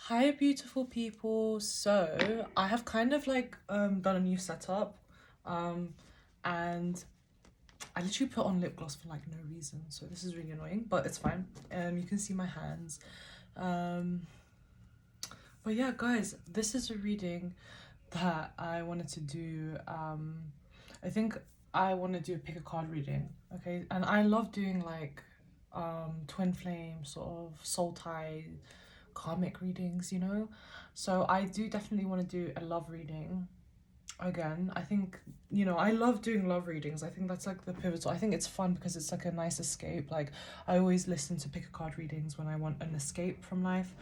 Hi beautiful people. So I have kind of like done a new setup, and I literally put on lip gloss for like no reason, so this is really annoying, but it's fine. You can see my hands. um but yeah guys, this is a reading that I wanted to do. I think I want to do a pick a card reading, okay? And I love doing like twin flame sort of soul tie karmic readings, you know. So I do definitely want to do a love reading again. I think, you know, I love doing love readings. I think that's like the pivotal. I think it's fun because it's like a nice escape. Like I always listen to pick a card readings when I want an escape from life.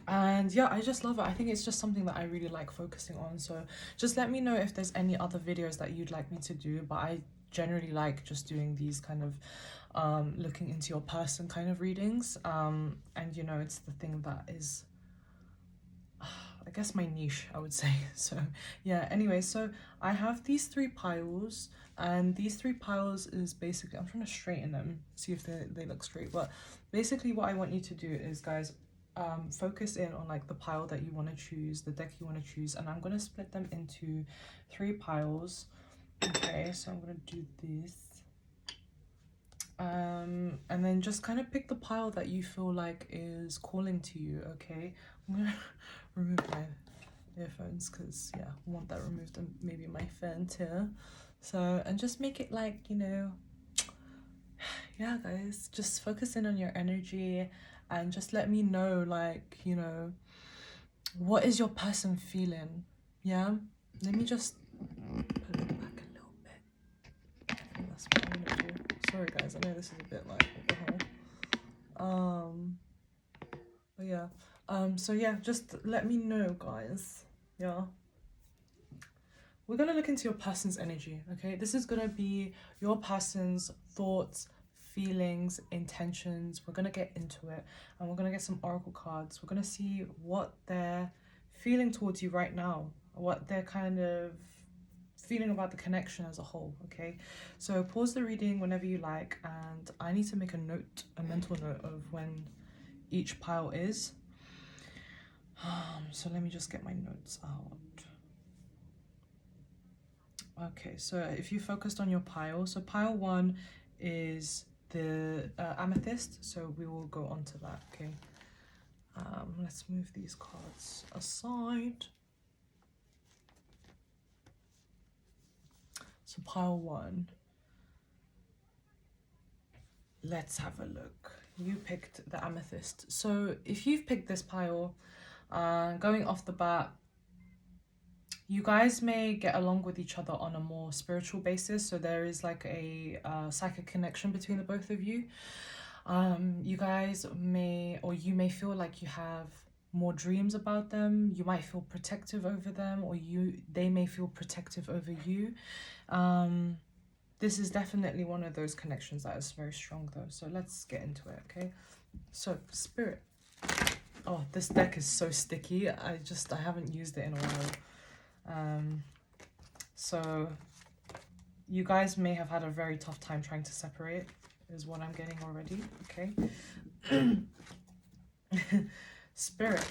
And yeah, I just love it. I think it's just something that I really like focusing on. So just let me know if there's any other videos that you'd like me to do, but I generally like just doing these kind of looking into your person kind of readings. And you know, it's the thing that is I guess my niche, I would say. So yeah, anyway, so I have these three piles, and these three piles is basically, I'm trying to straighten them, see if they look straight. But basically what I want you to do is, guys, focus in on like the pile that you want to choose, the deck you want to choose, and I'm going to split them into three piles. Okay, so I'm going to do this. And then just kind of pick the pile that you feel like is calling to you. Okay, I'm gonna remove my earphones because yeah, I want that removed, and maybe my fan too. So, and just make it like, you know, yeah guys, just focus in on your energy and just let me know, like, you know, what is your person feeling. Yeah, let me just put it back a little bit. I think that's what I'm gonna do. Sorry guys, I know this is a bit like what the hell. But yeah, so yeah, just let me know guys. Yeah, we're gonna look into your person's energy. Okay, this is gonna be your person's thoughts, feelings, intentions. We're gonna get into it, and we're gonna get some oracle cards. We're gonna see what they're feeling towards you right now, what they're kind of feeling about the connection as a whole. Okay, so pause the reading whenever you like, and I need to make a note, a mental note of when each pile is. So let me just get my notes out. Okay, so if you focused on your pile, so pile one is the amethyst, so we will go on to that. Okay, let's move these cards aside. So pile one, let's have a look. You picked the amethyst. So if you've picked this pile, going off the bat, you guys may get along with each other on a more spiritual basis. So there is like a psychic connection between the both of you. You guys may, or you may feel like you have more dreams about them. You might feel protective over them, or they may feel protective over you. This is definitely one of those connections that is very strong though. So let's get into it. Okay, so spirit. Oh, this deck is so sticky. I haven't used it in a while. So you guys may have had a very tough time trying to separate, is what I'm getting already. Okay. Spirit,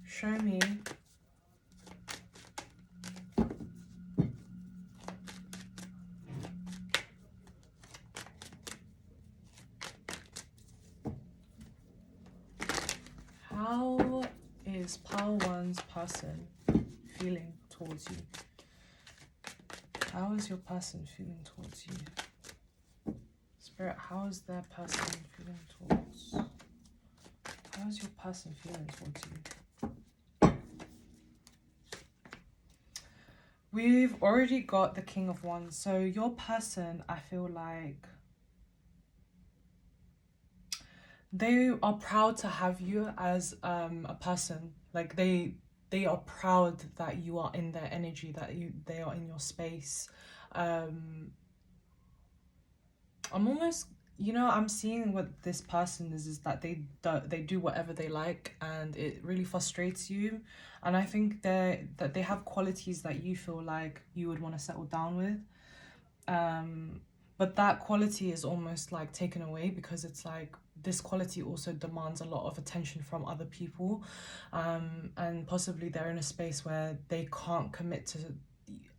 show me how is pile one's person feeling towards you. How is your person feeling towards you? Spirit, how is their person feeling towards? How is your person feeling towards you? We've already got the King of Wands. So your person, I feel like they are proud to have you as a person. Like they are proud that you are in their energy, that they are in your space. I'm almost, you know, I'm seeing what this person is that they do whatever they like, and it really frustrates you. And I think that they have qualities that you feel like you would want to settle down with. but that quality is almost like taken away because it's like this quality also demands a lot of attention from other people, and possibly they're in a space where they can't commit to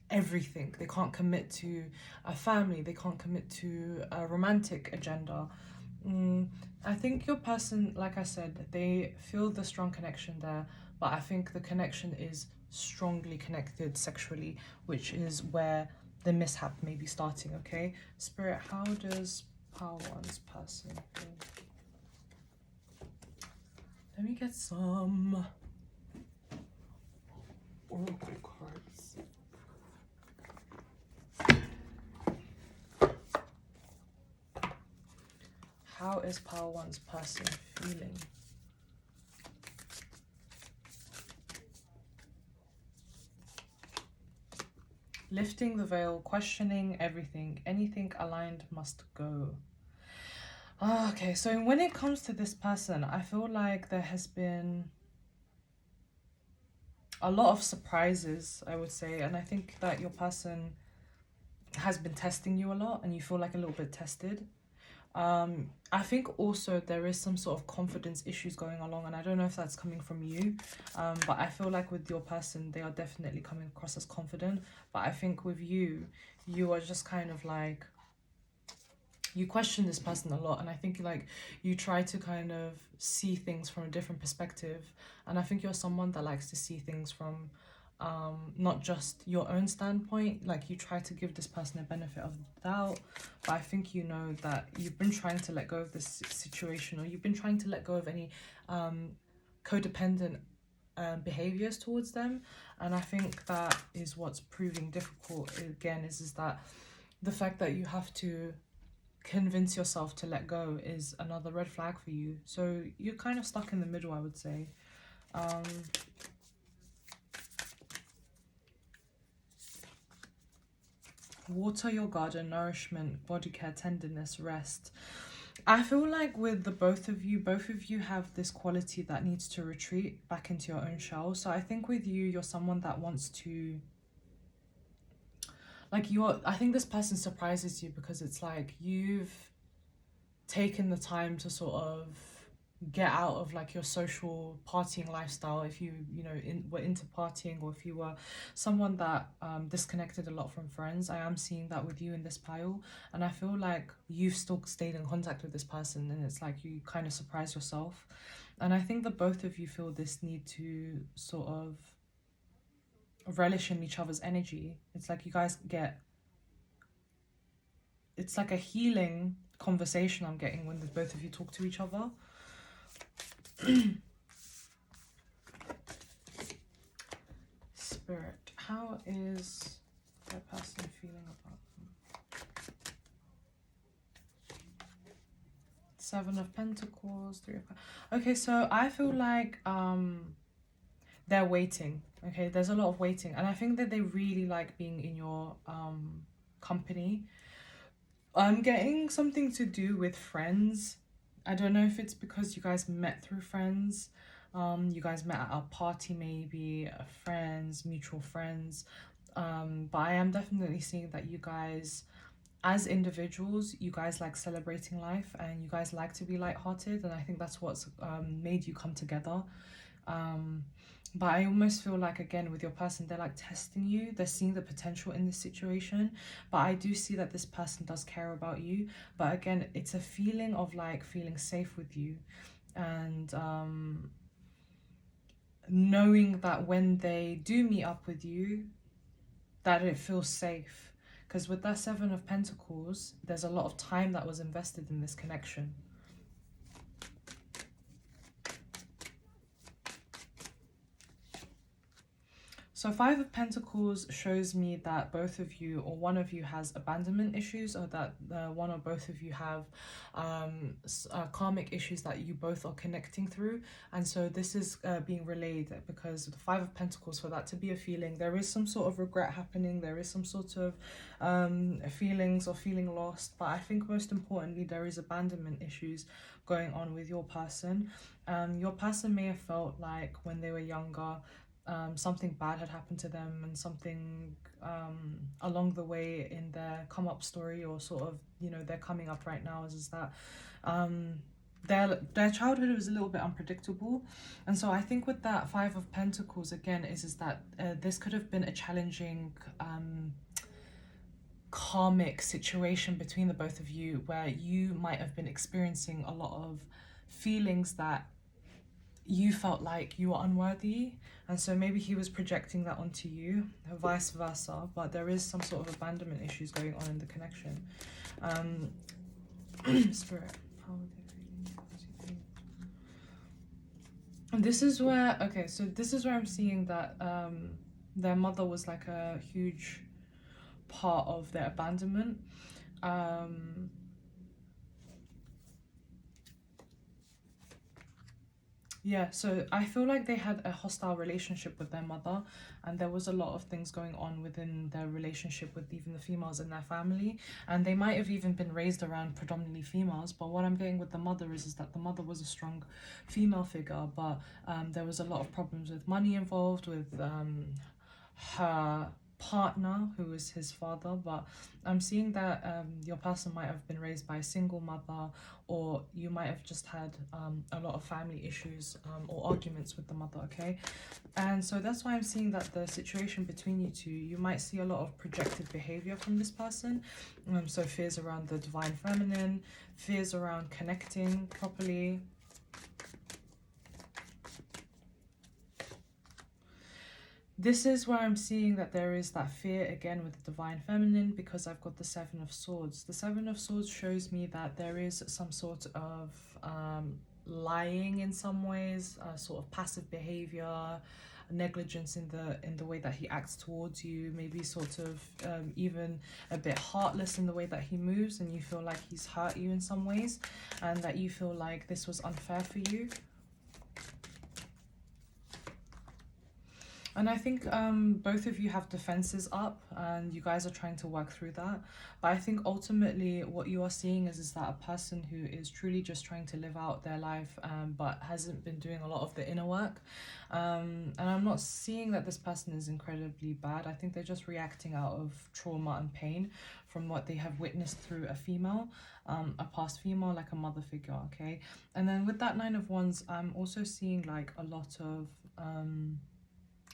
everything. They can't commit to a family, they can't commit to a romantic agenda. I think your person, like I said, they feel the strong connection there, but I think the connection is strongly connected sexually, which is where the mishap may be starting. Okay, Spirit, how does Power One's person feel? Let me get some oracle cards. How is Power One's person feeling? Lifting the veil, questioning everything. Anything aligned must go. Okay, so when it comes to this person, I feel like there has been a lot of surprises, I would say. And I think that your person has been testing you a lot and you feel like a little bit tested. I think also there is some sort of confidence issues going along, and I don't know if that's coming from you, but I feel like with your person, they are definitely coming across as confident. But I think with you, you are just kind of like, you question this person a lot, and I think like you try to kind of see things from a different perspective, and I think you're someone that likes to see things from not just your own standpoint. Like you try to give this person a benefit of the doubt, but I think you know that you've been trying to let go of this situation, or you've been trying to let go of any codependent behaviors towards them. And I think that is what's proving difficult again, is that the fact that you have to convince yourself to let go is another red flag for you. So you're kind of stuck in the middle, I would say. Water your garden, nourishment, body care, tenderness, rest. I feel like with the both of you have this quality that needs to retreat back into your own shell. So I think with you, you're someone that wants to, like, I think this person surprises you because it's like you've taken the time to sort of get out of like your social partying lifestyle, if were into partying, or if you were someone that disconnected a lot from friends. I am seeing that with you in this pile, and I feel like you've still stayed in contact with this person, and it's like you kind of surprise yourself. And I think that both of you feel this need to sort of relish in each other's energy. It's like you guys it's like a healing conversation I'm getting when the both of you talk to each other. Spirit, how is that person feeling about them? Seven of Pentacles, Three of... Okay, so I feel like they're waiting. Okay, there's a lot of waiting, and I think that they really like being in your company. I'm getting something to do with friends. I don't know if it's because you guys met through friends. You guys met at a party, maybe friends, mutual friends. But I am definitely seeing that you guys, as individuals, you guys like celebrating life, and you guys like to be lighthearted, and I think that's what's made you come together. But I almost feel like, again, with your person, they're like testing you. They're seeing the potential in this situation. But I do see that this person does care about you. But again, it's a feeling of like feeling safe with you, and knowing that when they do meet up with you, that it feels safe. Because with that Seven of Pentacles, there's a lot of time that was invested in this connection. So Five of Pentacles shows me that both of you, or one of you, has abandonment issues, or that one or both of you have karmic issues that you both are connecting through. And so this is being relayed because the Five of Pentacles, for that to be a feeling, there is some sort of regret happening, there is some sort of feelings or feeling lost. But I think most importantly, there is abandonment issues going on with your person. Your person may have felt like when they were younger, something bad had happened to them, and something along the way in their come up story, or sort of they're coming up right now is that their childhood was a little bit unpredictable. And so I think with that Five of Pentacles again is that this could have been a challenging karmic situation between the both of you, where you might have been experiencing a lot of feelings that you felt like you were unworthy, and so maybe he was projecting that onto you, vice versa. But there is some sort of abandonment issues going on in the connection. Spirit, how would they feel? And this is where, okay, so this is where I'm seeing that their mother was like a huge part of their abandonment. Yeah, so I feel like they had a hostile relationship with their mother, and there was a lot of things going on within their relationship with even the females in their family, and they might have even been raised around predominantly females. But what I'm getting with the mother is that the mother was a strong female figure, but there was a lot of problems with money involved, with her partner who was his father. But I'm seeing that your person might have been raised by a single mother, or you might have just had a lot of family issues or arguments with the mother, okay? And so that's why I'm seeing that the situation between you two, you might see a lot of projected behavior from this person. So fears around the divine feminine, fears around connecting properly. This is where I'm seeing that there is that fear again with the divine feminine, because I've got the Seven of Swords. The Seven of Swords shows me that there is some sort of lying in some ways, sort of passive behavior, negligence in the way that he acts towards you, maybe sort of even a bit heartless in the way that he moves, and you feel like he's hurt you in some ways, and that you feel like this was unfair for you. And I think both of you have defenses up, and you guys are trying to work through that. But I think ultimately what you are seeing is that a person who is truly just trying to live out their life, but hasn't been doing a lot of the inner work. And I'm not seeing that this person is incredibly bad. I think they're just reacting out of trauma and pain from what they have witnessed through a female, a past female, like a mother figure, okay? And then with that Nine of Wands, I'm also seeing like a lot of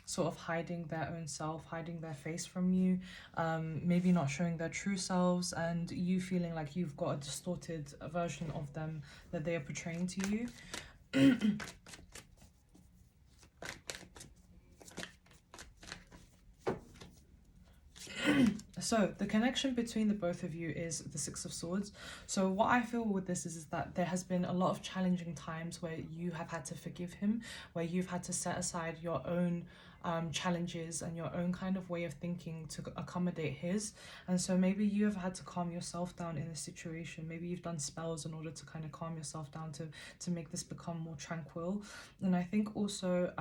sort of hiding their own self, hiding their face from you, maybe not showing their true selves, and you feeling like you've got a distorted version of them that they are portraying to you. So the connection between the both of you is the Six of Swords. So what I feel with this is that there has been a lot of challenging times where you have had to forgive him, where you've had to set aside your own challenges and your own kind of way of thinking to accommodate his. And so maybe you have had to calm yourself down in a situation. Maybe you've done spells in order to kind of calm yourself down to make this become more tranquil. And I think also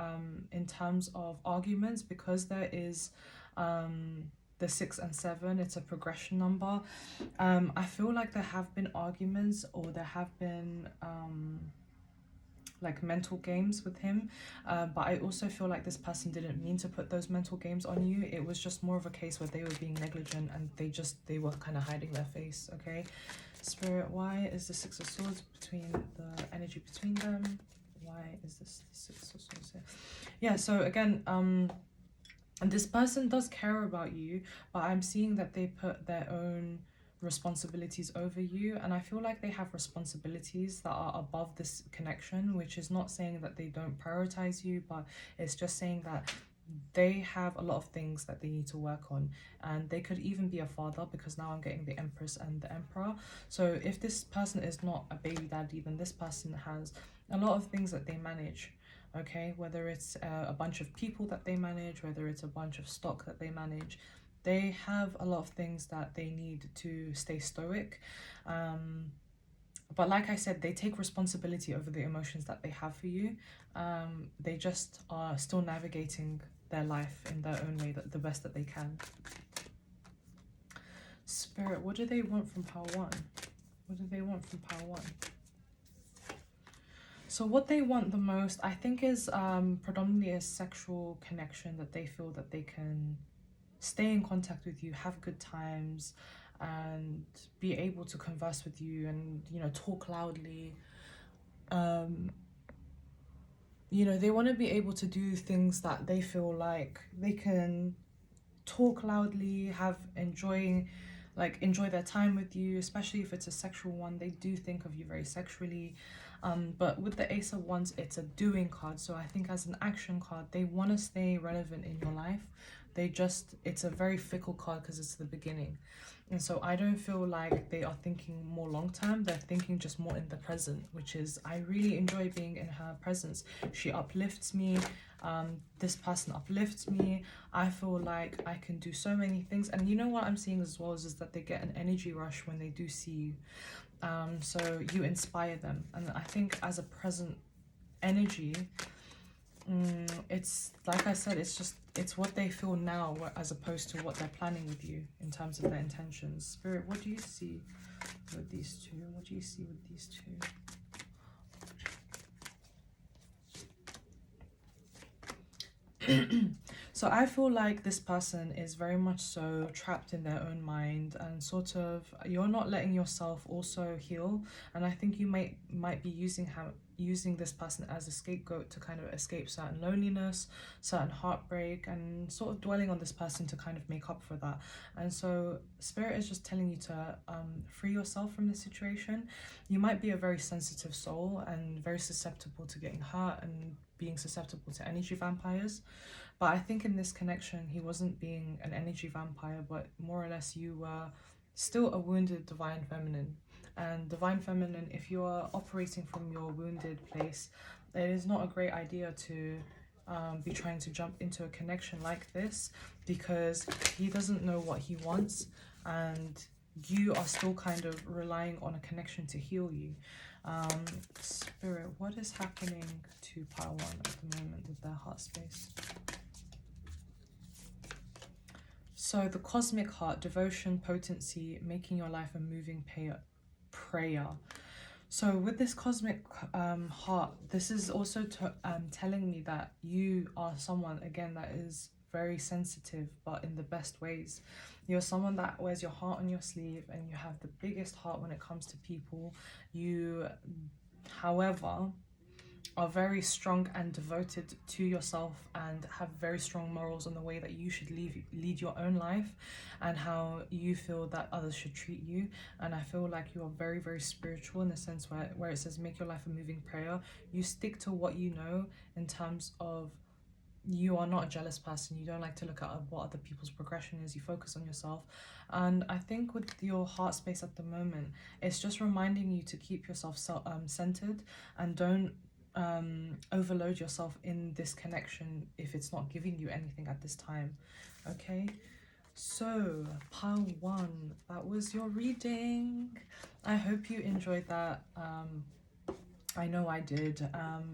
in terms of arguments, because there is the 6 and 7, it's a progression number. I feel like there have been arguments, or there have been like mental games with him, but I also feel like this person didn't mean to put those mental games on you. It was just more of a case where they were being negligent, and they were kind of hiding their face, okay? Spirit, why is the Six of Swords between the energy between them? Why is this the Six of Swords here? Yeah, so again, and this person does care about you, but I'm seeing that they put their own responsibilities over you, and I feel like they have responsibilities that are above this connection, which is not saying that they don't prioritize you, but it's just saying that they have a lot of things that they need to work on. And they could even be a father, because now I'm getting the Empress and the Emperor. So if this person is not a baby daddy, then this person has a lot of things that they manage, okay? Whether it's a bunch of people that they manage, whether it's a bunch of stock that they manage, they have a lot of things that they need to stay stoic. But like I said, they take responsibility over the emotions that they have for you. They just are still navigating their life in their own way, the best that they can. Spirit, what do they want from Power 1? What do they want from Power 1? So what they want the most, I think, is predominantly a sexual connection, that they feel that they can stay in contact with you, have good times, and be able to converse with you and, you know, talk loudly. You know, they want to be able to do things that they feel like they can talk loudly, enjoy their time with you, especially if it's a sexual one. They do think of you very sexually. But with the Ace of Wands, it's a doing card. So I think as an action card, they want to stay relevant in your life. It's a very fickle card because it's the beginning. And so I don't feel like they are thinking more long term. They're thinking just more in the present, which is, I really enjoy being in her presence. She uplifts me. This person uplifts me. I feel like I can do so many things. And you know what I'm seeing as well is that they get an energy rush when they do see you. So you inspire them. And I think as a present energy, it's like I said, it's what they feel now as opposed to what they're planning with you in terms of their intentions. Spirit, what do you see with these two? What do you see with these two? So I feel like this person is very much so trapped in their own mind, and sort of you're not letting yourself also heal. And I think you might be using this person as a scapegoat to kind of escape certain loneliness, certain heartbreak, and sort of dwelling on this person to kind of make up for that. And so Spirit is just telling you to free yourself from this situation. You might be a very sensitive soul and very susceptible to getting hurt and being susceptible to energy vampires. But I think in this connection, he wasn't being an energy vampire, but more or less you were still a wounded divine feminine. And divine feminine, if you are operating from your wounded place, it is not a great idea to be trying to jump into a connection like this, because he doesn't know what he wants, and you are still kind of relying on a connection to heal you. Spirit, what is happening to pile one at the moment with their heart space? So the cosmic heart, devotion, potency, making your life a moving prayer. So with this cosmic heart, this is also telling me that you are someone, again, that is very sensitive, but in the best ways. You're someone that wears your heart on your sleeve, and you have the biggest heart when it comes to people. You, however, are very strong and devoted to yourself, and have very strong morals on the way that you should lead your own life, and how you feel that others should treat you. And I feel like you are very, very spiritual in the sense where it says make your life a moving prayer. You stick to what you know, in terms of you are not a jealous person. You don't like to look at what other people's progression is. You focus on yourself. And I think with your heart space at the moment, it's just reminding you to keep yourself centered, and don't overload yourself in this connection if it's not giving you anything at this time. Okay, so pile one, that was your reading. I hope you enjoyed that. I know I did.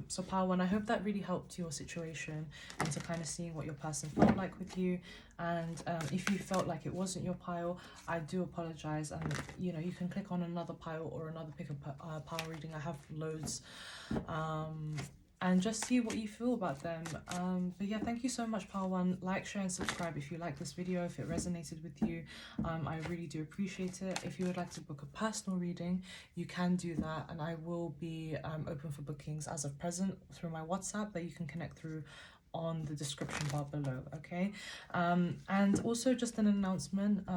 So pile one, I hope that really helped your situation into kind of seeing what your person felt like with you. And if you felt like it wasn't your pile, I do apologize. And you know, you can click on another pile or another pick a pile reading. I have loads. And just see what you feel about them. But yeah, thank you so much, pile one. Like, share and subscribe if you like this video, if it resonated with you. I really do appreciate it. If you would like to book a personal reading, you can do that, and I will be open for bookings as of present through my WhatsApp that you can connect through on the description bar below. Okay, and also just an announcement,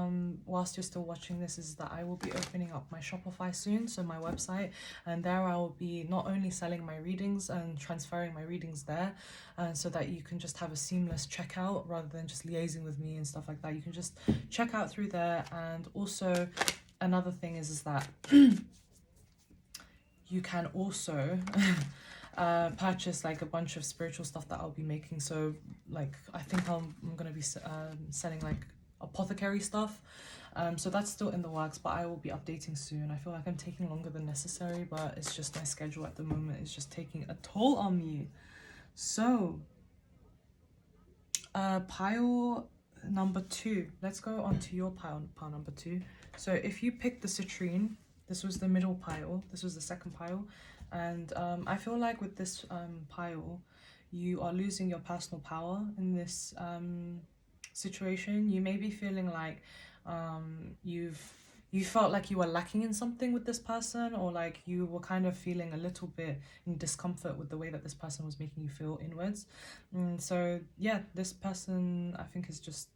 whilst you're still watching this, is that I will be opening up my Shopify soon, so my website, and there I will be not only selling my readings and transferring my readings there, so that you can just have a seamless checkout rather than just liaising with me and stuff like that. You can just check out through there. And also another thing is that you can also purchase like a bunch of spiritual stuff that I'll be making. So like I think I'm gonna be selling like apothecary stuff, so that's still in the works, but I will be updating soon. I feel like I'm taking longer than necessary, but it's just my schedule at the moment is just taking a toll on me. So pile number two, let's go on to your pile number two. So if you picked the citrine, this was the middle pile, this was the second pile. And I feel like with this pile, you are losing your personal power in this situation. You may be feeling like You felt like you were lacking in something with this person, or like you were kind of feeling a little bit in discomfort with the way that this person was making you feel inwards. So yeah, this person I think is just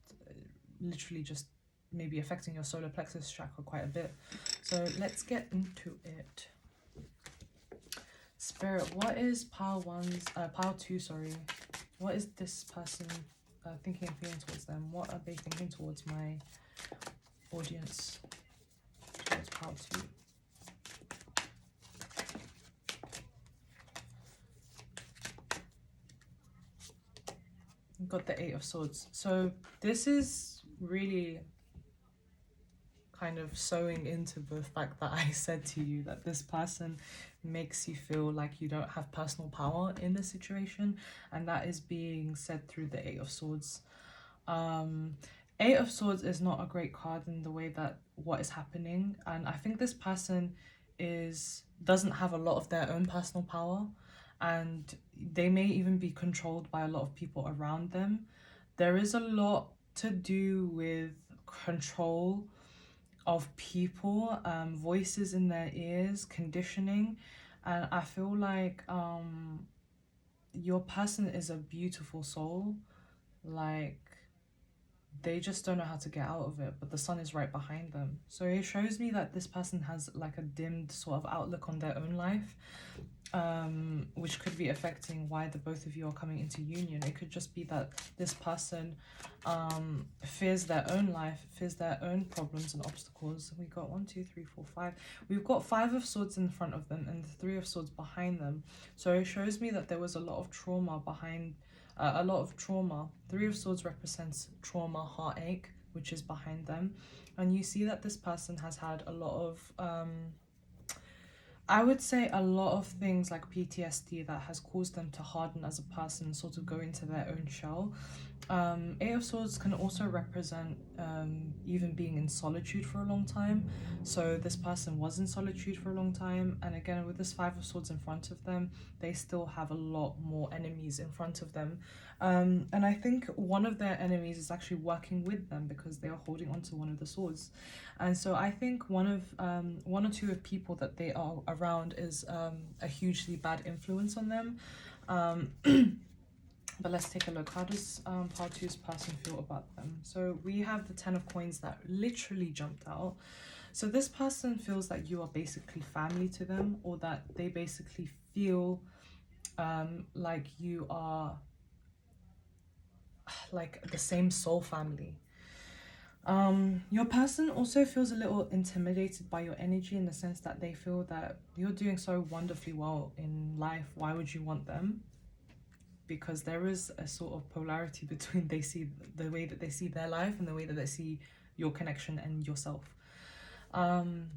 literally just maybe affecting your solar plexus chakra quite a bit. So let's get into it. Spirit, what is pile 2, sorry. What is this person thinking and feeling towards them? What are they thinking towards my audience? Towards pile 2. We've got the 8 of Swords. So this is really kind of sewing into the fact that I said to you that this person makes you feel like you don't have personal power in the situation, and that is being said through the 8 of Swords. 8 of Swords is not a great card in the way that what is happening, and I think this person doesn't have a lot of their own personal power, and they may even be controlled by a lot of people around them. There is a lot to do with control of people, voices in their ears, conditioning, and I feel like your person is a beautiful soul. Like, they just don't know how to get out of it, but the sun is right behind them. So it shows me that this person has like a dimmed sort of outlook on their own life, which could be affecting why the both of you are coming into union. It could just be that this person fears their own life, fears their own problems and obstacles. We got 1, 2, 3, 4, 5. We've got 5 of Swords in front of them and the 3 of Swords behind them. So it shows me that there was a lot of trauma behind. A lot of trauma. 3 of Swords represents trauma, heartache, which is behind them. And you see that this person has had a lot of, I would say a lot of things like PTSD that has caused them to harden as a person, sort of go into their own shell. 8 of Swords can also represent even being in solitude for a long time. So this person was in solitude for a long time, and again with this 5 of Swords in front of them, they still have a lot more enemies in front of them, and I think one of their enemies is actually working with them because they are holding onto one of the swords. And so I think one or two of people that they are around is a hugely bad influence on them. But let's take a look. How does part 2's person feel about them? So we have the 10 of Coins that literally jumped out. So this person feels that you are basically family to them, or that they basically feel like you are like the same soul family. Your person also feels a little intimidated by your energy, in the sense that they feel that you're doing so wonderfully well in life. Why would you want them? Because there is a sort of polarity between the way that they see their life and the way that they see your connection and yourself.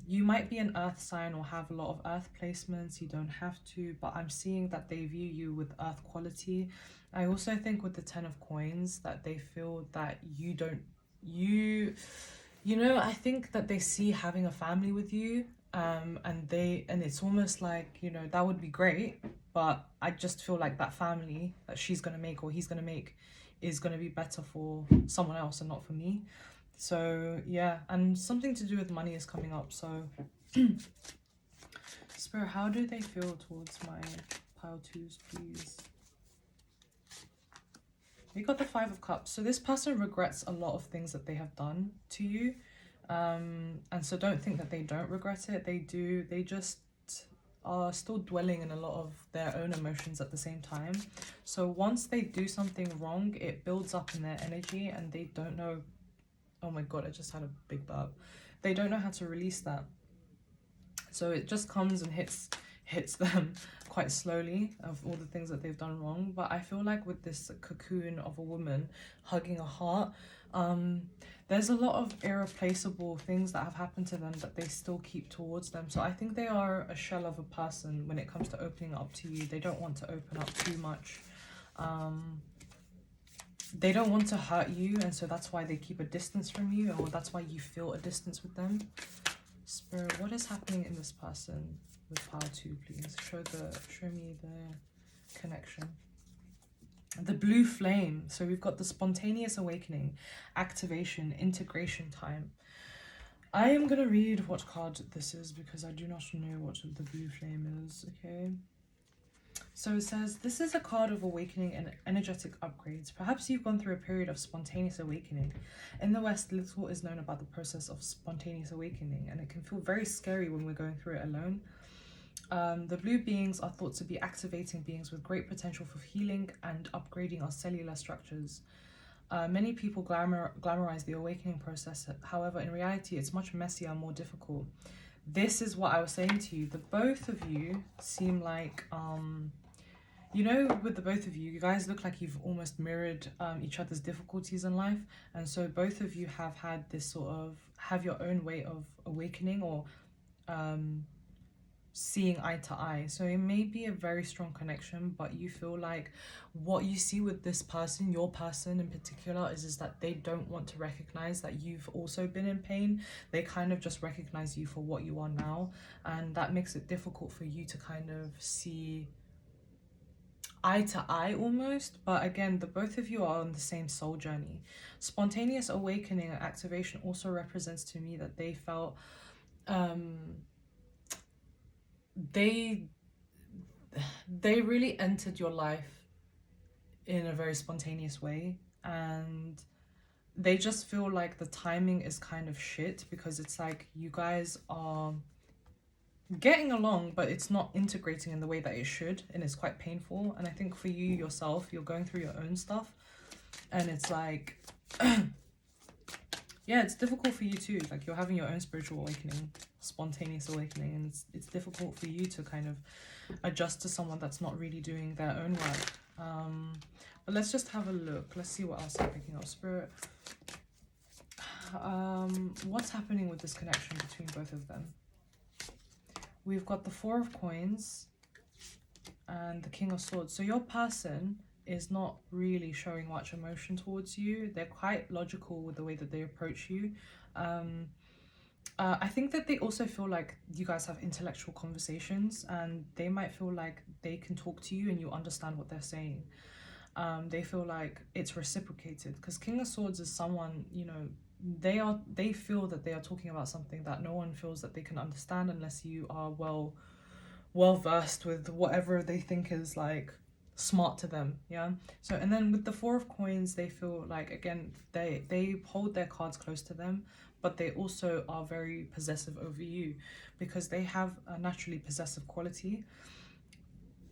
You might be an earth sign or have a lot of earth placements. You don't have to, but I'm seeing that they view you with earth quality. I also think with the 10 of Coins that they feel that I think that they see having a family with you, and it's almost like, that would be great, but I just feel like that family that she's gonna make or he's gonna make is gonna be better for someone else and not for me. So yeah, and something to do with money is coming up. So Spirit, how do they feel towards my pile 2s, please? We got the 5 of Cups. So this person regrets a lot of things that they have done to you, and so don't think that they don't regret it. They do. They just are still dwelling in a lot of their own emotions at the same time. So once they do something wrong, it builds up in their energy, and they don't know. Oh my god, I just had a big burp. They don't know how to release that. So it just comes and hits them quite slowly, of all the things that they've done wrong. But I feel like with this cocoon of a woman hugging a heart, there's a lot of irreplaceable things that have happened to them that they still keep towards them. So I think they are a shell of a person when it comes to opening up to you. They don't want to open up too much. They don't want to hurt you, and so that's why they keep a distance from you, or that's why you feel a distance with them. Spirit, what is happening in this person with pile 2, please? Show me the connection. The blue flame. So we've got the spontaneous awakening, activation, integration time. I am going to read what card this is because I do not know what the blue flame is, okay? So it says, this is a card of awakening and energetic upgrades. Perhaps you've gone through a period of spontaneous awakening. In the West, little is known about the process of spontaneous awakening, and it can feel very scary when we're going through it alone. The blue beings are thought to be activating beings with great potential for healing and upgrading our cellular structures. Many people glamorize the awakening process. However, in reality, it's much messier and more difficult. This is what I was saying to you. The both of you seem like, you know, with the both of you, you guys look like you've almost mirrored each other's difficulties in life. And so both of you have had this sort of, have your own way of awakening or seeing eye to eye. So it may be a very strong connection, but you feel like what you see with this person, your person in particular, is that they don't want to recognize that you've also been in pain. They kind of just recognize you for what you are now, and that makes it difficult for you to kind of see eye to eye almost. But again, the both of you are on the same soul journey. Spontaneous awakening and activation also represents to me that they felt they really entered your life in a very spontaneous way, and they just feel like the timing is kind of shit because it's like you guys are getting along but it's not integrating in the way that it should, and it's quite painful. And I think for you yourself, you're going through your own stuff, and it's like yeah, it's difficult for you too. Like you're having your own spiritual awakening, spontaneous awakening, and it's difficult for you to kind of adjust to someone that's not really doing their own work. But let's just have a look. Let's see what else I'm picking up. Spirit, what's happening with this connection between both of them? We've got the Four of Coins and the King of Swords. So your person is not really showing much emotion towards you. They're quite logical with the way that they approach you. I think that they also feel like you guys have intellectual conversations, and they might feel like they can talk to you and you understand what they're saying. They feel like it's reciprocated because King of Swords is someone, you know, they feel that they are talking about something that no one feels that they can understand unless you are well versed with whatever they think is like smart to them. Yeah. So, and then with the Four of Coins, they feel like, again, they hold their cards close to them, but they also are very possessive over you because they have a naturally possessive quality.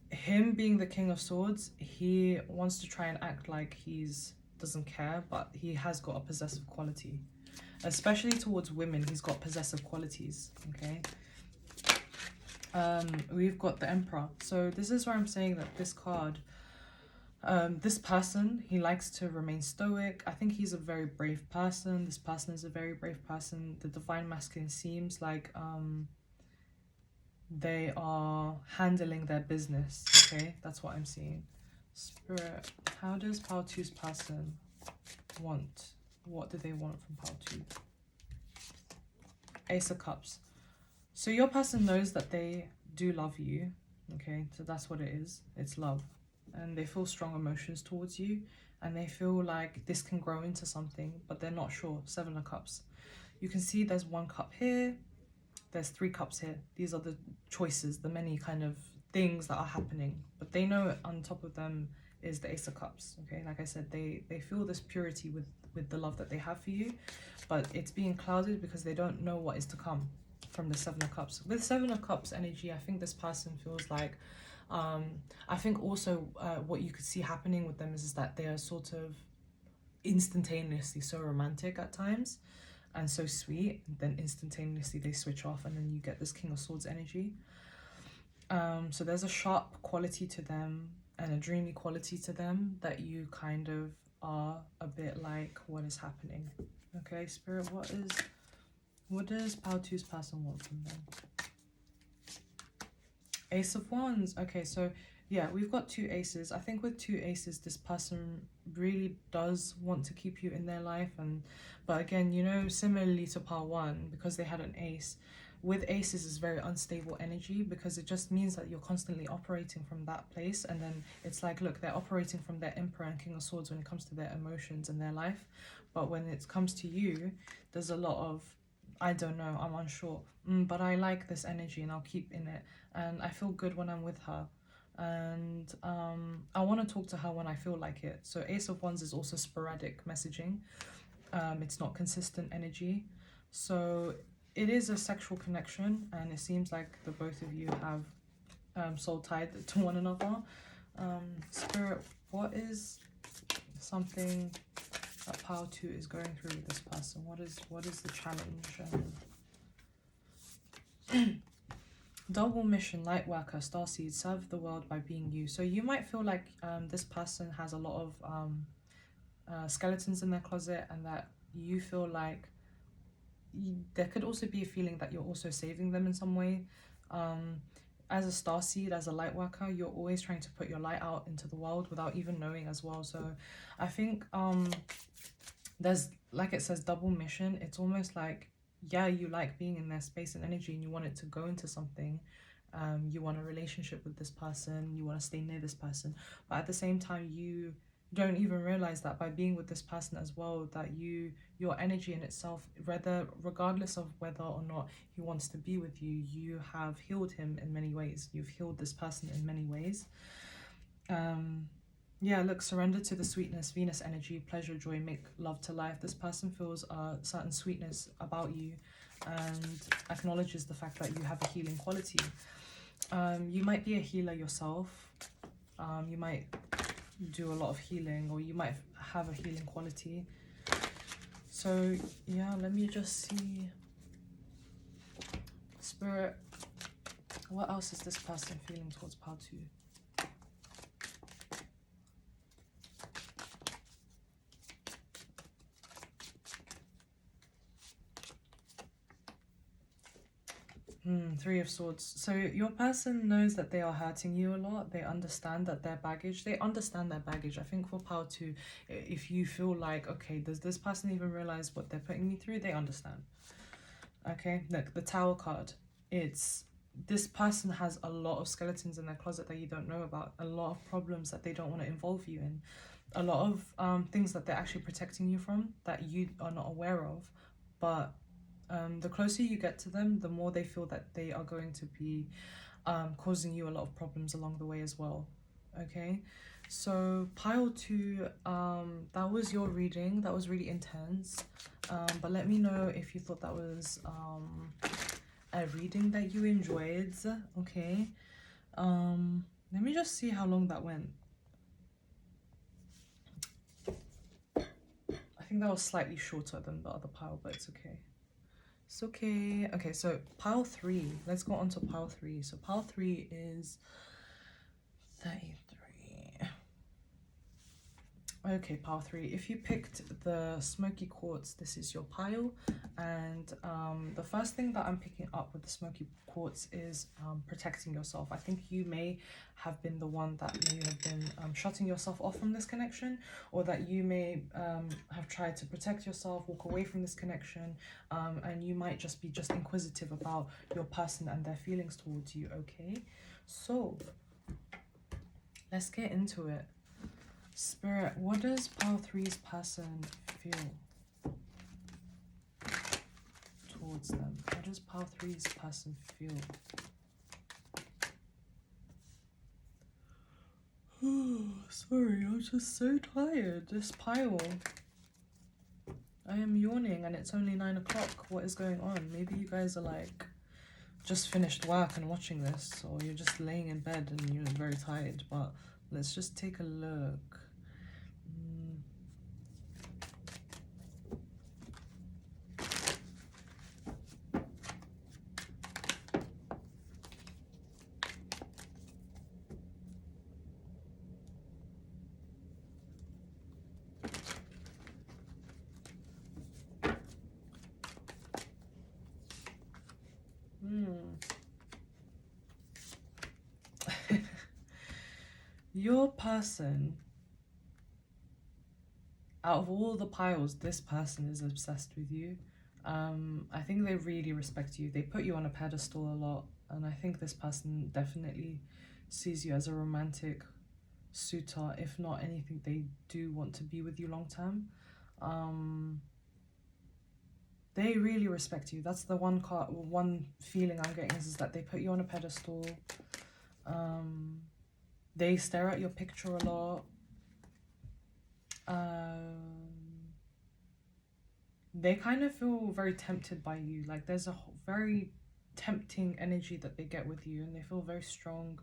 Him being the King of Swords, he wants to try and act like he's doesn't care, but he has got a possessive quality, especially towards women. He's got possessive qualities. Okay. We've got the Emperor. So this is where I'm saying that this card, this person, he likes to remain stoic. I think he's a very brave person. This person is a very brave person. The Divine Masculine seems like they are handling their business. Okay, that's what I'm seeing. Spirit, how does Pile 2's person want? What do they want from Pile 2? Ace of Cups. So your person knows that they do love you, okay? So that's what it is. It's love. And they feel strong emotions towards you, and they feel like this can grow into something, but they're not sure. Seven of Cups. You can see there's one cup here. There's three cups here. These are the choices, the many kind of things that are happening. But they know on top of them is the Ace of Cups, okay? Like I said, they feel this purity with the love that they have for you, but it's being clouded because they don't know what is to come from the Seven of Cups. With Seven of Cups energy, I think this person feels like, I think also what you could see happening with them is that they are sort of instantaneously so romantic at times and so sweet, and then instantaneously they switch off, and then you get this King of Swords energy. So there's a sharp quality to them and a dreamy quality to them that you kind of are a bit like, what is happening? Okay, Spirit, what does Pile 2's person want from them? Ace of Wands. Okay, so yeah, we've got two aces. I think with two aces, this person really does want to keep you in their life. But again, you know, similarly to Pile 1, because they had an ace, with aces is very unstable energy, because it just means that you're constantly operating from that place. And then it's like, look, they're operating from their Emperor and King of Swords when it comes to their emotions and their life. But when it comes to you, there's a lot of, I don't know, I'm unsure. But I like this energy and I'll keep in it. And I feel good when I'm with her. And I want to talk to her when I feel like it. So Ace of Wands is also sporadic messaging. It's not consistent energy. So it is a sexual connection, and it seems like the both of you have soul tied to one another. Spirit, what is something that Pile 2 is going through with this person? What is the challenge? Double mission, light worker, starseed, serve the world by being you. So you might feel like this person has a lot of skeletons in their closet, and that you feel like there could also be a feeling that you're also saving them in some way. As a starseed, as a light worker, you're always trying to put your light out into the world without even knowing as well. So I think there's, like it says, double mission. It's almost like, yeah, you like being in their space and energy and you want it to go into something. You want a relationship with this person, you want to stay near this person, but at the same time you don't even realize that by being with this person as well, that your energy in itself, regardless of whether or not he wants to be with you, you have healed him in many ways. You've healed this person in many ways. Yeah, look, surrender to the sweetness, Venus energy, pleasure, joy, make love to life. This person feels a certain sweetness about you and acknowledges the fact that you have a healing quality. You might be a healer yourself. You might do a lot of healing, or you might have a healing quality. So yeah, let me just see. Spirit, what else is this person feeling towards Pile 2? Three of Swords. So your person knows that they are hurting you a lot. They understand that their baggage. They understand their baggage. I think for Pile 2, if you feel like, okay, does this person even realize what they're putting me through? They understand. Okay, look, the Tower card. It's, this person has a lot of skeletons in their closet that you don't know about. A lot of problems that they don't want to involve you in. A lot of things that they're actually protecting you from that you are not aware of. But the closer you get to them, the more they feel that they are going to be causing you a lot of problems along the way as well. Okay, so Pile 2, that was your reading. That was really intense. But let me know if you thought that was a reading that you enjoyed. Okay, let me just see how long that went. I think that was slightly shorter than the other pile, but it's okay. It's okay. Okay, so Pile 3. Let's go on to Pile 3. So Pile 3 is 33. Okay, Pile 3. If you picked the Smoky Quartz, this is your pile. And the first thing that I'm picking up with the Smoky Quartz is protecting yourself. I think you may have been the one that you have been shutting yourself off from this connection, or that you may have tried to protect yourself, walk away from this connection, and you might just be inquisitive about your person and their feelings towards you. Okay, so let's get into it. Spirit, what does Pile 3's person feel towards them? What does Pile 3's person feel? Oh, sorry, I'm just so tired. This pile. I am yawning and it's only 9 o'clock. What is going on? Maybe you guys are like just finished work and watching this, or you're just laying in bed and you're very tired. But let's just take a look. Your person, out of all the piles, this person is obsessed with you. I think they really respect you. They put you on a pedestal a lot, and I think this person definitely sees you as a romantic suitor. If not anything, they do want to be with you long term. They really respect you. That's the one feeling I'm getting is that they put you on a pedestal. They stare at your picture a lot. They kind of feel very tempted by you. Like there's a very tempting energy that they get with you, and they feel very strong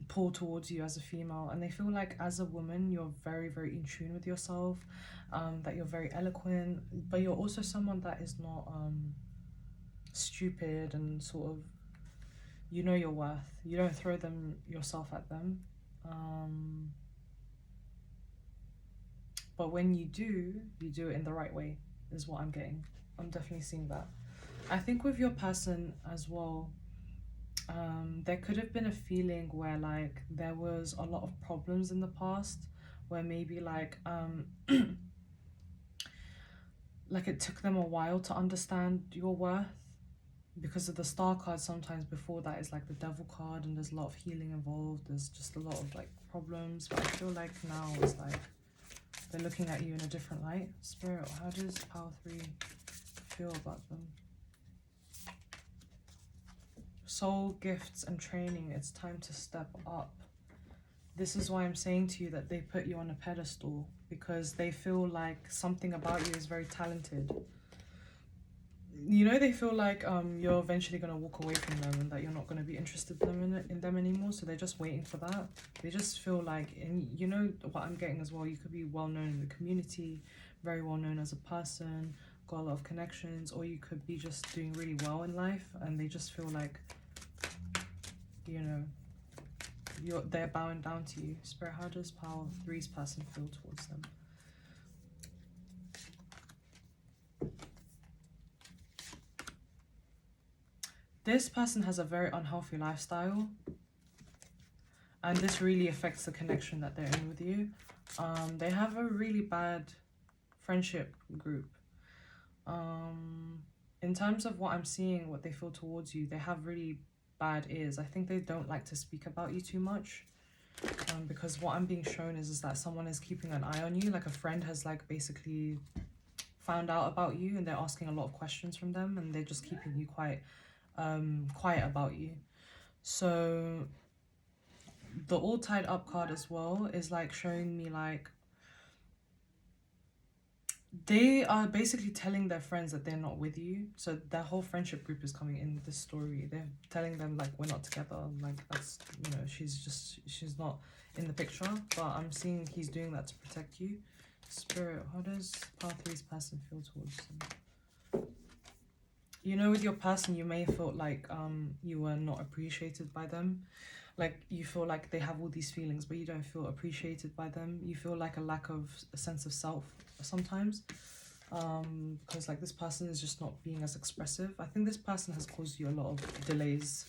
pull towards you as a female, and they feel like as a woman you're very, very in tune with yourself, that you're very eloquent, but you're also someone that is not stupid, and sort of, you know your worth. You don't throw them yourself at them, but when you do it in the right way, is what I'm getting. I'm definitely seeing that. I think with your person as well, there could have been a feeling where like there was a lot of problems in the past, where maybe like like it took them a while to understand your worth, because of the star card. Sometimes before that is like the devil card, and there's a lot of healing involved. There's just a lot of like problems, but I feel like now it's like they're looking at you in a different light. Spirit, how does Power 3 feel about them? Soul, gifts, and training. It's time to step up. This is why I'm saying to you that they put you on a pedestal, because they feel like something about you is very talented. You know, they feel like you're eventually going to walk away from them, and that you're not going to be interested in them anymore, so they're just waiting for that. They just feel like, and you know what I'm getting as well, you could be well known in the community, very well known as a person, got a lot of connections, or you could be just doing really well in life, and they just feel like, you know, they're bowing down to you. Spirit, how does Power 3's person feel towards them? This person has a very unhealthy lifestyle, and this really affects the connection that they're in with you. They have a really bad friendship group. In terms of what I'm seeing, what they feel towards you, they have really bad ears. I think they don't like to speak about you too much, because what I'm being shown is that someone is keeping an eye on you. Like a friend has like basically found out about you, and they're asking a lot of questions from them, and they're just keeping you quite quiet about you. So the all tied up card as well is like showing me like they are basically telling their friends that they're not with you. So their whole friendship group is coming in this story. They're telling them like, we're not together. Like that's, you know, she's not in the picture. But I'm seeing he's doing that to protect you. Spirit, how does Power 3's person feel towards them? You know, with your person, you may feel like you were not appreciated by them. Like you feel like they have all these feelings, but you don't feel appreciated by them. You feel like a lack of a sense of self sometimes, because like this person is just not being as expressive. I think this person has caused you a lot of delays,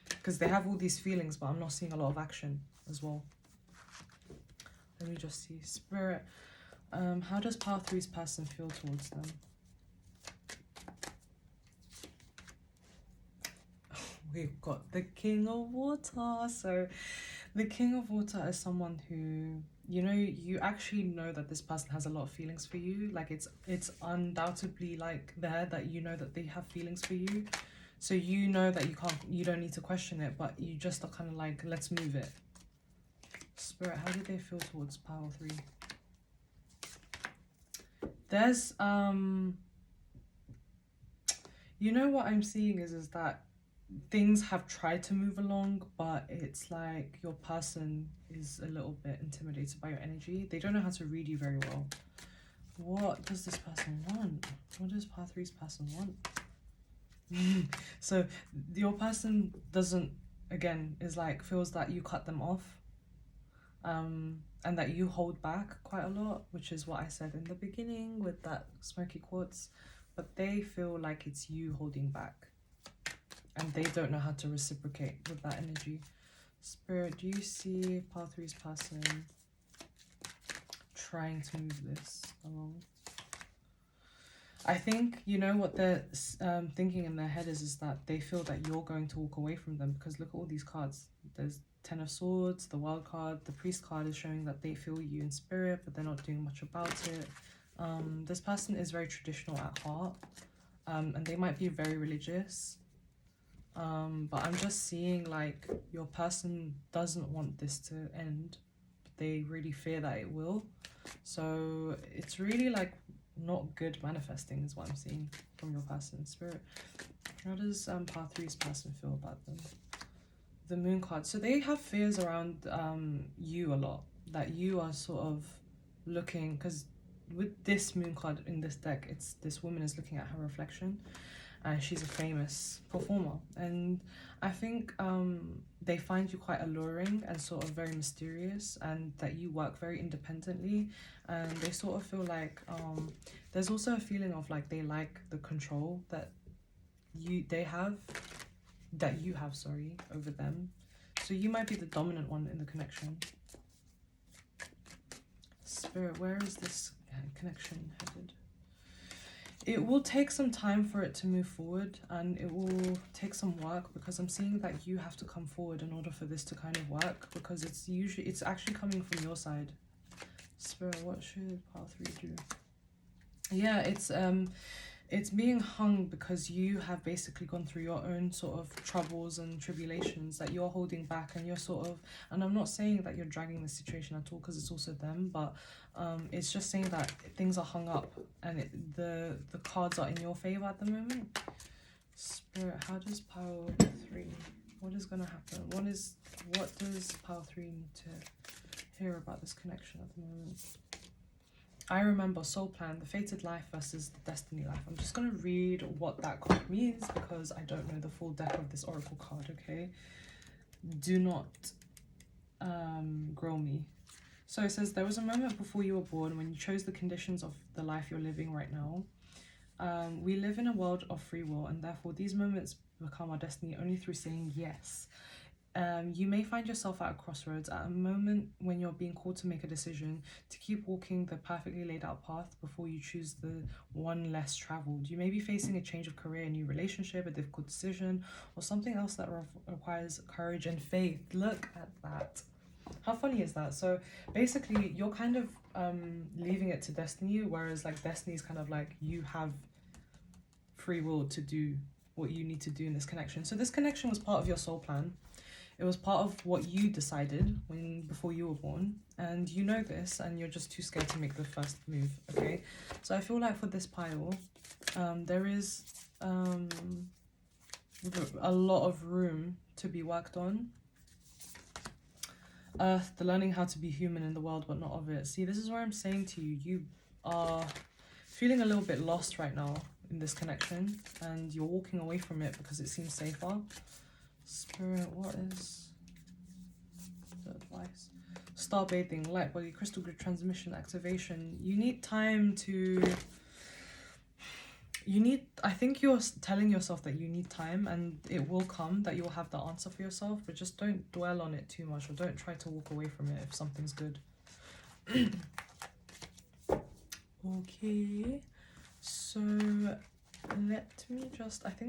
because they have all these feelings, but I'm not seeing a lot of action as well. Let me just see. Spirit, how does Power 3's person feel towards them? We've got the King of Water. So the King of Water is someone who, you know, you actually know that this person has a lot of feelings for you. Like it's undoubtedly like there that you know that they have feelings for you. So you know that you don't need to question it, but you just are kind of like, let's move it. Spirit, how do they feel towards Power 3? There's you know what I'm seeing is that things have tried to move along, but it's like your person is a little bit intimidated by your energy. They don't know how to read you very well. What does this person want? What does Power 3's person want? So your person doesn't, again, is like, feels that you cut them off, and that you hold back quite a lot, which is what I said in the beginning with that smoky quartz. But they feel like it's you holding back, and they don't know how to reciprocate with that energy. Spirit, do you see Power 3's person trying to move this along. I think, you know, what they're thinking in their head is that they feel that you're going to walk away from them, because look at all these cards. There's Ten of Swords, the World card, the Priest card is showing that they feel you in spirit, but they're not doing much about it. This person is very traditional at heart, and they might be very religious. But I'm just seeing like your person doesn't want this to end, but they really fear that it will. So it's really like not good manifesting is what I'm seeing from your person. Spirit, how does Path 3's person feel about them? The Moon card. So they have fears around you a lot, that you are sort of looking, because with this Moon card in this deck, it's this woman is looking at her reflection, and she's a famous performer, and I think they find you quite alluring and sort of very mysterious, and that you work very independently, and they sort of feel like there's also a feeling of like they like the control that you have over them. So you might be the dominant one in the connection. Spirit, where is this connection headed? It will take some time for it to move forward, and it will take some work, because I'm seeing that you have to come forward in order for this to kind of work, because it's actually coming from your side. Spirit, what should Path 3 do? Yeah, it's being hung because you have basically gone through your own sort of troubles and tribulations that you're holding back, and you're sort of, and I'm not saying that you're dragging the situation at all, because it's also them, but it's just saying that things are hung up, and the cards are in your favor at the moment. Spirit, how does Power 3, what is going to happen? What does Power 3 need to hear about this connection at the moment? I remember Soul Plan, the fated life versus the destiny life. I'm just going to read what that card means, because I don't know the full deck of this oracle card, okay? Do not grill me. So it says, there was a moment before you were born when you chose the conditions of the life you're living right now. We live in a world of free will, and therefore these moments become our destiny only through saying yes. You may find yourself at a crossroads, at a moment when you're being called to make a decision to keep walking the perfectly laid out path before you choose the one less traveled. You may be facing a change of career, a new relationship, a difficult decision, or something else that requires courage and faith. Look at that. How funny is that? So basically you're kind of leaving it to destiny, whereas like destiny is kind of like you have free will to do what you need to do in this connection. So this connection was part of your soul plan. It was part of what you decided before you were born, and you know this, and you're just too scared to make the first move, okay? So I feel like for this pile, there is a lot of room to be worked on. Earth, the learning how to be human in the world but not of it. See, this is where I'm saying to you, you are feeling a little bit lost right now in this connection, and you're walking away from it because it seems safer. Spirit, what is the advice? Star bathing, light body, crystal grid transmission, activation. You need time to... I think you're telling yourself that you need time, and it will come, that you'll have the answer for yourself, but just don't dwell on it too much, or don't try to walk away from it if something's good. Okay, so let me just, let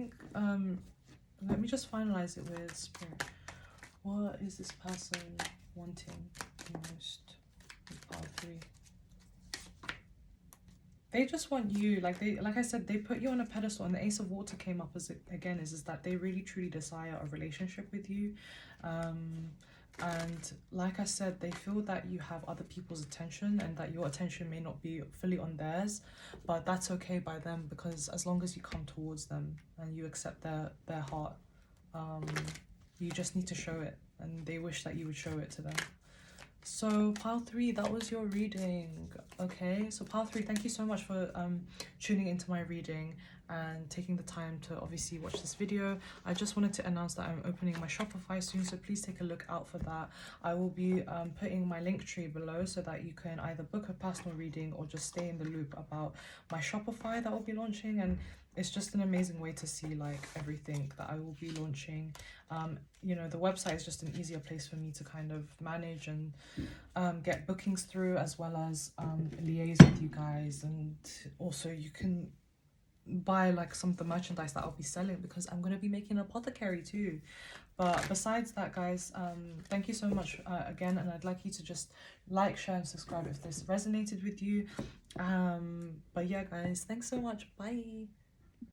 me just finalize it with Spirit. What is this person wanting the most with Power 3? They just want you, like I said, they put you on a pedestal, and the Ace of Water came up as again is that they really truly desire a relationship with you. And like I said, they feel that you have other people's attention, and that your attention may not be fully on theirs, but that's okay by them, because as long as you come towards them and you accept their heart, you just need to show it, and they wish that you would show it to them. So pile 3, that was your reading. Okay, so pile 3, thank you so much for tuning into my reading. and taking the time to obviously watch this video. I just wanted to announce that I'm opening my Shopify soon, so please take a look out for that. I will be putting my link tree below so that you can either book a personal reading or just stay in the loop about my Shopify that will be launching. And it's just an amazing way to see like everything that I will be launching. You know, the website is just an easier place for me to kind of manage and get bookings through, as well as liaise with you guys. And also you can buy like some of the merchandise that I'll be selling, because I'm going to be making an apothecary too. But besides that, guys, thank you so much again, and I'd like you to just like, share and subscribe if this resonated with you. But yeah, guys, thanks so much. Bye.